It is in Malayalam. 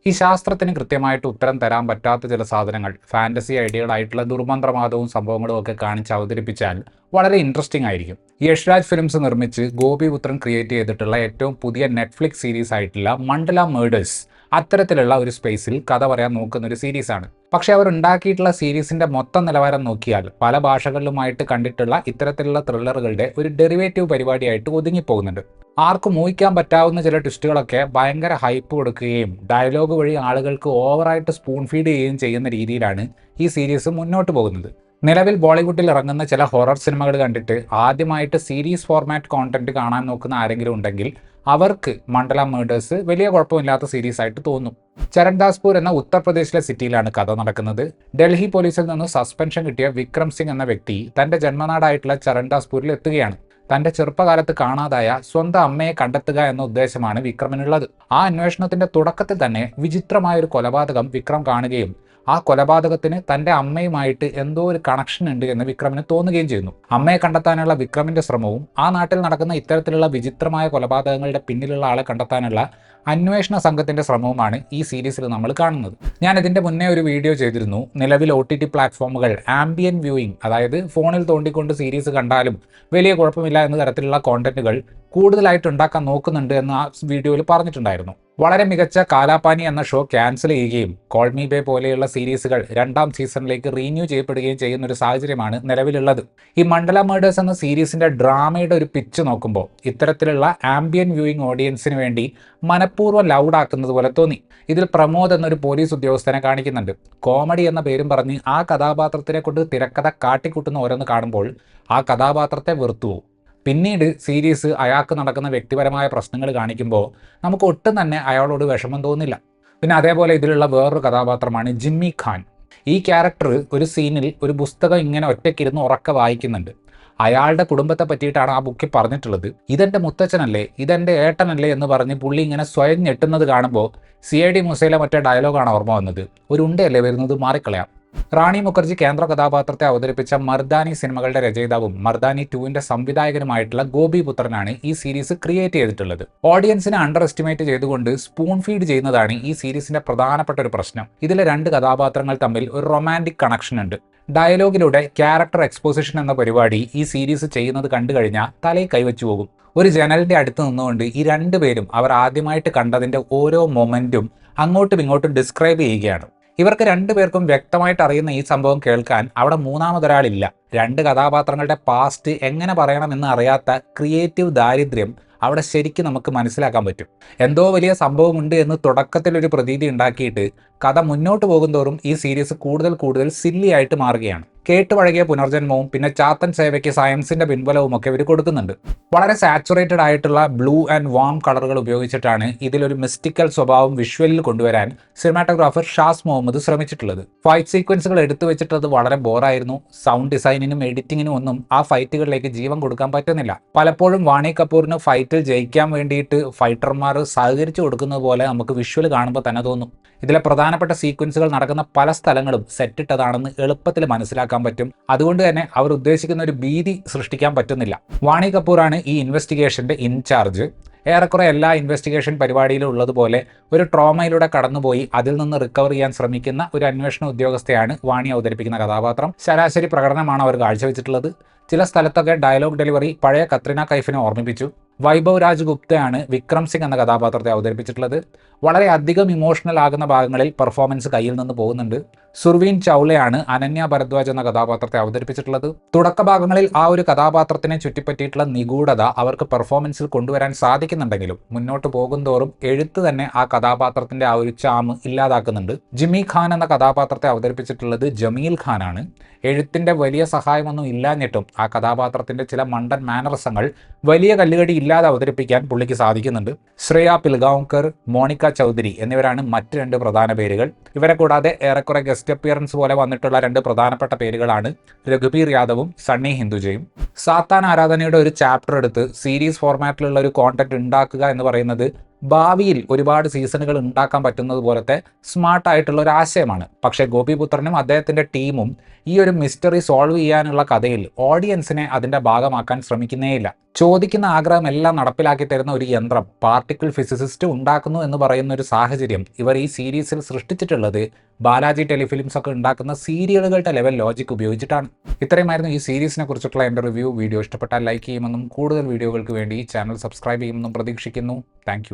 ഈ ശാസ്ത്രത്തിന് കൃത്യമായിട്ട് ഉത്തരം തരാൻ പറ്റാത്ത ചില സാധനങ്ങൾ ഫാന്റസി ഐഡിയകളായിട്ടുള്ള ദുർമന്ത്രവാദവും സംഭവങ്ങളും ഒക്കെ കാണിച്ച് അവതരിപ്പിച്ചാൽ വളരെ ഇൻട്രസ്റ്റിംഗ് ആയിരിക്കും. യഷ്രാജ് ഫിലിംസ് നിർമ്മിച്ച് ഗോപിപുത്രൻ ക്രിയേറ്റ് ചെയ്തിട്ടുള്ള ഏറ്റവും പുതിയ നെറ്റ്ഫ്ലിക്സ് സീരീസ് ആയിട്ടുള്ള മണ്ഡല മേഡേഴ്സ് അത്തരത്തിലുള്ള ഒരു സ്പേസിൽ കഥ പറയാൻ നോക്കുന്ന ഒരു സീരീസാണ്. പക്ഷേ അവർ ഉണ്ടാക്കിയിട്ടുള്ള സീരീസിന്റെ മൊത്തം നിലവാരം നോക്കിയാൽ പല ഭാഷകളിലുമായിട്ട് കണ്ടിട്ടുള്ള ഇത്തരത്തിലുള്ള ത്രില്ലറുകളുടെ ഒരു ഡെറിവേറ്റീവ് പരിപാടിയായിട്ട് ഒതുങ്ങിപ്പോകുന്നുണ്ട്. ആർക്കും ഊഹിക്കാൻ പറ്റാവുന്ന ചില ട്വിസ്റ്റുകളൊക്കെ ഭയങ്കര ഹൈപ്പ് കൊടുക്കുകയും ഡയലോഗ് വഴി ആളുകൾക്ക് ഓവറായിട്ട് സ്പൂൺ ഫീഡ് ചെയ്യുകയും ചെയ്യുന്ന രീതിയിലാണ് ഈ സീരീസ് മുന്നോട്ട് പോകുന്നത്. നിലവിൽ ബോളിവുഡിൽ ഇറങ്ങുന്ന ചില ഹൊറർ സിനിമകൾ കണ്ടിട്ട് ആദ്യമായിട്ട് സീരീസ് ഫോർമാറ്റ് കോണ്ടന്റ് കാണാൻ നോക്കുന്ന ആരെങ്കിലും ഉണ്ടെങ്കിൽ അവർക്ക് മണ്ഡല മേഡേഴ്സ് വലിയ കുഴപ്പമില്ലാത്ത സീരീസ് ആയിട്ട് തോന്നും. ചരൺദാസ്പൂർ എന്ന ഉത്തർപ്രദേശിലെ സിറ്റിയിലാണ് കഥ നടക്കുന്നത്. ഡൽഹി പോലീസിൽ നിന്ന് സസ്പെൻഷൻ കിട്ടിയ വിക്രം സിംഗ് എന്ന വ്യക്തി തന്റെ ജന്മനാടായിട്ടുള്ള ചരൺദാസ്പൂരിൽ എത്തുകയാണ്. തന്റെ ചെറുപ്പകാലത്ത് കാണാതായ സ്വന്തം അമ്മയെ കണ്ടെത്തുക എന്ന ഉദ്ദേശമാണ് വിക്രമിനുള്ളത്. ആ അന്വേഷണത്തിന്റെ തുടക്കത്തിൽ തന്നെ വിചിത്രമായൊരു കൊലപാതകം വിക്രം കാണുകയും ആ കൊലപാതകത്തിന് തന്റെ അമ്മയുമായിട്ട് എന്തോ ഒരു കണക്ഷൻ ഉണ്ട് എന്ന് വിക്രമിന് തോന്നുകയും ചെയ്യുന്നു. അമ്മയെ കണ്ടെത്താനുള്ള വിക്രമിന്റെ ശ്രമവും ആ നാട്ടിൽ നടക്കുന്ന ഇത്തരത്തിലുള്ള വിചിത്രമായ കൊലപാതകങ്ങളുടെ പിന്നിലുള്ള ആളെ കണ്ടെത്താനുള്ള അന്വേഷണ സംഘത്തിന്റെ ശ്രമവുമാണ് ഈ സീരീസിൽ നമ്മൾ കാണുന്നത്. ഞാൻ ഇതിന്റെ മുന്നേ ഒരു വീഡിയോ ചെയ്തിരുന്നു. നിലവിൽ OTT പ്ലാറ്റ്ഫോമുകൾ ആംബിയൻ വ്യൂയിങ്, അതായത് ഫോണിൽ തോണ്ടിക്കൊണ്ട് സീരീസ് കണ്ടാലും വലിയ കുഴപ്പമില്ല എന്ന തരത്തിലുള്ള കോണ്ടന്റുകൾ കൂടുതലായിട്ട് ഉണ്ടാക്കാൻ നോക്കുന്നുണ്ട് എന്ന് ആ വീഡിയോയിൽ പറഞ്ഞിട്ടുണ്ടായിരുന്നു. വളരെ മികച്ച കാലാപാനി എന്ന ഷോ ക്യാൻസൽ ചെയ്യുകയും കോൾ മീ ബേ പോലെയുള്ള സീരീസുകൾ 2ാം സീസണിലേക്ക് റീന്യൂ ചെയ്യപ്പെടുകയും ചെയ്യുന്ന ഒരു സാഹചര്യമാണ് നിലവിലുള്ളത്. ഈ മണ്ഡല മേഡേഴ്സ് എന്ന സീരീസിന്റെ ഡ്രാമയുടെ ഒരു പിച്ച് നോക്കുമ്പോൾ ഇത്തരത്തിലുള്ള ആംബിയൻ വ്യൂയിങ് ഓഡിയൻസിന് വേണ്ടി മനഃപൂർവ്വം ലൗഡാക്കുന്നത് പോലെ തോന്നി. ഇതിൽ പ്രമോദ് എന്നൊരു പോലീസ് ഉദ്യോഗസ്ഥനെ കാണിക്കുന്നുണ്ട്. കോമഡി എന്ന പേരും പറഞ്ഞ് ആ കഥാപാത്രത്തിനെ കൊണ്ട് തിരക്കഥ കാട്ടിക്കൂട്ടുന്ന ഓരോന്ന് കാണുമ്പോൾ ആ കഥാപാത്രത്തെ വെറുത്തുപോകും. പിന്നീട് സീരീസ് അയാൾക്ക് നടക്കുന്ന വ്യക്തിപരമായ പ്രശ്നങ്ങൾ കാണിക്കുമ്പോൾ നമുക്ക് ഒട്ടും തന്നെ അയാളോട് വിഷമം തോന്നില്ല. പിന്നെ അതേപോലെ ഇതിലുള്ള വേറൊരു കഥാപാത്രമാണ് ജിമ്മി ഖാൻ. ഈ ക്യാരക്ടർ ഒരു സീനിൽ ഒരു പുസ്തകം ഇങ്ങനെ ഒറ്റയ്ക്കിരുന്ന് ഉറക്കെ വായിക്കുന്നുണ്ട്. അയാളുടെ കുടുംബത്തെ പറ്റിയിട്ടാണ് ആ ബുക്കിൽ പറഞ്ഞിട്ടുള്ളത്. ഇതെൻ്റെ മുത്തച്ഛനല്ലേ, ഇതെൻ്റെ ഏട്ടനല്ലേ എന്ന് പറഞ്ഞ് പുള്ളി ഇങ്ങനെ സ്വയം ഞെട്ടുന്നത് കാണുമ്പോൾ CID മൂസയിലെ മറ്റേ ഡയലോഗാണ് ഓർമ്മ വന്നത്. ഒരു ഉണ്ടയല്ലേ വരുന്നത്, മാറിക്കളയാം. റാണി മുഖർജി കേന്ദ്ര കഥാപാത്രത്തെ അവതരിപ്പിച്ച മർദാനി സിനിമകളുടെ രചയിതാവും മർദാനി 2ന്റെ സംവിധായകനുമായിട്ടുള്ള ഗോപിപുത്രനാണ് ഈ സീരീസ് ക്രിയേറ്റ് ചെയ്തിട്ടുള്ളത്. ഓഡിയൻസിനെ അണ്ടർ എസ്റ്റിമേറ്റ് ചെയ്തുകൊണ്ട് സ്പൂൺ ഫീഡ് ചെയ്യുന്നതാണ് ഈ സീരീസിന്റെ പ്രധാനപ്പെട്ട ഒരു പ്രശ്നം. ഇതിലെ 2 കഥാപാത്രങ്ങൾ തമ്മിൽ ഒരു റൊമാൻറ്റിക് കണക്ഷൻ ഉണ്ട്. ഡയലോഗിലൂടെ ക്യാരക്ടർ എക്സ്പോസിഷൻ എന്ന പരിപാടി ഈ സീരീസ് ചെയ്യുന്നത് കണ്ടു കഴിഞ്ഞാൽ തലയിൽ കൈവച്ചു പോകും. ഒരു ജനലിന്റെ അടുത്ത് നിന്നുകൊണ്ട് ഈ 2 പേരും അവർ ആദ്യമായിട്ട് കണ്ടതിന്റെ ഓരോ മൊമെന്റും അങ്ങോട്ടും ഇങ്ങോട്ടും ഡിസ്ക്രൈബ് ചെയ്യുകയാണ്. ഇവർക്ക് 2 പേർക്കും വ്യക്തമായിട്ട് അറിയുന്ന ഈ സംഭവം കേൾക്കാൻ അവിടെ മൂന്നാമതൊരാളില്ല. 2 കഥാപാത്രങ്ങളുടെ പാസ്റ്റ് എങ്ങനെ പറയണമെന്ന് അറിയാത്ത ക്രിയേറ്റീവ് ദാരിദ്ര്യം അവിടെ ശരിക്കും നമുക്ക് മനസ്സിലാക്കാൻ പറ്റും. എന്തോ വലിയ സംഭവമുണ്ട് എന്ന് തുടക്കത്തിലൊരു പ്രതീതി ഉണ്ടാക്കിയിട്ട് കഥ മുന്നോട്ട് പോകുന്തോറും ഈ സീരീസ് കൂടുതൽ സില്ലി ആയിട്ട് മാറുകയാണ്. കേട്ടുപഴകിയ പുനർജന്മവും പിന്നെ ചാത്തൻ സേവയ്ക്ക് സയൻസിന്റെ പിൻബലവും ഒക്കെ ഇവർ കൊടുക്കുന്നുണ്ട്. വളരെ സാച്ചുറേറ്റഡ് ആയിട്ടുള്ള ബ്ലൂ ആൻഡ് വാം കളറുകൾ ഉപയോഗിച്ചിട്ടാണ് ഇതിലൊരു മിസ്റ്റിക്കൽ സ്വഭാവം വിഷ്വലിൽ കൊണ്ടുവരാൻ സിനിമാറ്റോഗ്രാഫർ ഷാസ് മുഹമ്മദ് ശ്രമിച്ചിട്ടുള്ളത്. ഫൈറ്റ് സീക്വൻസുകൾ എടുത്തു വെച്ചിട്ടത് വളരെ ബോറായിരുന്നു. സൗണ്ട് ഡിസൈനിനും എഡിറ്റിങ്ങിനും ഒന്നും ആ ഫൈറ്റുകളിലേക്ക് ജീവൻ കൊടുക്കാൻ പറ്റുന്നില്ല. പലപ്പോഴും വാണി കപൂറിന് ഫൈറ്റിൽ ജയിക്കാൻ വേണ്ടിയിട്ട് ഫൈറ്റർമാർ സഹകരിച്ചു കൊടുക്കുന്നത് പോലെ നമുക്ക് വിഷ്വൽ കാണുമ്പോൾ തന്നെ തോന്നും. ഇതിലെ പ്രധാനപ്പെട്ട സീക്വൻസുകൾ നടക്കുന്ന പല സ്ഥലങ്ങളും സെറ്റിട്ടതാണെന്ന് എളുപ്പത്തിൽ മനസ്സിലാക്കാൻ പറ്റും. അതുകൊണ്ട് തന്നെ അവർ ഉദ്ദേശിക്കുന്ന ഒരു ഭീതി സൃഷ്ടിക്കാൻ പറ്റുന്നില്ല. വാണി കപൂറാണ് ഈ ഇൻവെസ്റ്റിഗേഷന്റെ ഇൻചാർജ്. ഏറെക്കുറെ എല്ലാ ഇൻവെസ്റ്റിഗേഷൻ പരിപാടിയിലും ഉള്ളതുപോലെ ഒരു ട്രോമയിലൂടെ കടന്നുപോയി അതിൽ നിന്ന് റിക്കവർ ചെയ്യാൻ ശ്രമിക്കുന്ന ഒരു അന്വേഷണ ഉദ്യോഗസ്ഥയാണ് വാണി അവതരിപ്പിക്കുന്ന കഥാപാത്രം. ശരാശരി പ്രകടനമാണ് അവർ കാഴ്ചവെച്ചിട്ടുള്ളത്. ചില സ്ഥലത്തൊക്കെ ഡയലോഗ് ഡെലിവറി പഴയ കത്രീന കൈഫിനെ ഓർമ്മിപ്പിച്ചു. വൈഭവ് രാജ് ഗുപ്തയാണ് വിക്രം സിംഗ് എന്ന കഥാപാത്രത്തെ അവതരിപ്പിച്ചിട്ടുള്ളത്. വളരെ അധികം ഇമോഷണൽ ആകുന്ന ഭാഗങ്ങളിൽ പെർഫോമൻസ് കയ്യിൽ നിന്ന് പോകുന്നുണ്ട്. സുർവീൻ ചൗളയാണ് അനന്യ ഭരദ്വാജ് എന്ന കഥാപാത്രത്തെ അവതരിപ്പിച്ചിട്ടുള്ളത്. തുടക്ക ഭാഗങ്ങളിൽ ആ ഒരു കഥാപാത്രത്തിനെ ചുറ്റിപ്പറ്റിയിട്ടുള്ള നിഗൂഢത അവർക്ക് പെർഫോമൻസിൽ കൊണ്ടുവരാൻ സാധിക്കുന്നുണ്ടെങ്കിലും മുന്നോട്ട് പോകുന്തോറും എഴുത്ത് തന്നെ ആ കഥാപാത്രത്തിന്റെ ആ ഒരു ചാമ് ഇല്ലാതാക്കുന്നുണ്ട്. ജിമ്മി ഖാൻ എന്ന കഥാപാത്രത്തെ അവതരിപ്പിച്ചിട്ടുള്ളത് ജമീൽ ഖാനാണ്. എഴുത്തിന്റെ വലിയ സഹായമൊന്നും ഇല്ലാഞ്ഞിട്ടും ആ കഥാപാത്രത്തിന്റെ ചില മണ്ടൻ മാനറിസങ്ങൾ വലിയ കല്ലുകടി ഇല്ലാതെ അവതരിപ്പിക്കാൻ പുള്ളിക്ക് സാധിക്കുന്നുണ്ട്. ശ്രേയ പിൽഗാവ്കർ, മോണിക്ക ചൗധരി എന്നിവരാണ് മറ്റ് 2 പ്രധാന പേരുകൾ. ഇവരെ കൂടാതെ ഏറെക്കുറെ ഗസ്റ്റ് അപ്പിയറൻസ് പോലെ വന്നിട്ടുള്ള 2 പ്രധാനപ്പെട്ട പേരുകളാണ് രഘുബീർ യാദവും സണ്ണി ഹിന്ദുജയും. സാത്താൻ ആരാധനയുടെ ഒരു ചാപ്റ്റർ എടുത്ത് സീരീസ് ഫോർമാറ്റിലുള്ള ഒരു കോണ്ടന്റ് ഉണ്ടാക്കുക എന്ന് പറയുന്നത് ഭാവിയിൽ ഒരുപാട് സീസണുകൾ ഉണ്ടാക്കാൻ പറ്റുന്നത് പോലത്തെ സ്മാർട്ടായിട്ടുള്ള ഒരു ആശയമാണ്. പക്ഷേ ഗോപിപുത്രനും അദ്ദേഹത്തിൻ്റെ ടീമും ഈ ഒരു മിസ്റ്ററി സോൾവ് ചെയ്യാനുള്ള കഥയിൽ ഓഡിയൻസിനെ അതിൻ്റെ ഭാഗമാക്കാൻ ശ്രമിക്കുന്നേയില്ല. ചോദിക്കുന്ന ആഗ്രഹമെല്ലാം നടപ്പിലാക്കി തരുന്ന ഒരു യന്ത്രം പാർട്ടിക്കിൾ ഫിസിസിസ്റ്റ് ഉണ്ടാക്കുന്നു എന്ന് പറയുന്ന ഒരു സാഹചര്യം ഇവർ ഈ സീരീസിൽ സൃഷ്ടിച്ചിട്ടുള്ളത് ബാലാജി ടെലിഫിലിംസ് ഒക്കെ ഉണ്ടാക്കുന്ന സീരിയലുകളുടെ ലെവൽ ലോജിക് ഉപയോഗിച്ചിട്ടാണ്. ഇത്രയുമായിരുന്നു ഈ സീരീസിനെ കുറിച്ചിട്ടുള്ള എൻ്റെ റിവ്യൂ. വീഡിയോ ഇഷ്ടപ്പെട്ടാൽ ലൈക്ക് ചെയ്യുമെന്നും കൂടുതൽ വീഡിയോകൾക്ക് വേണ്ടി ഈ ചാനൽ സബ്സ്ക്രൈബ് ചെയ്യുമെന്നും പ്രതീക്ഷിക്കുന്നു. താങ്ക്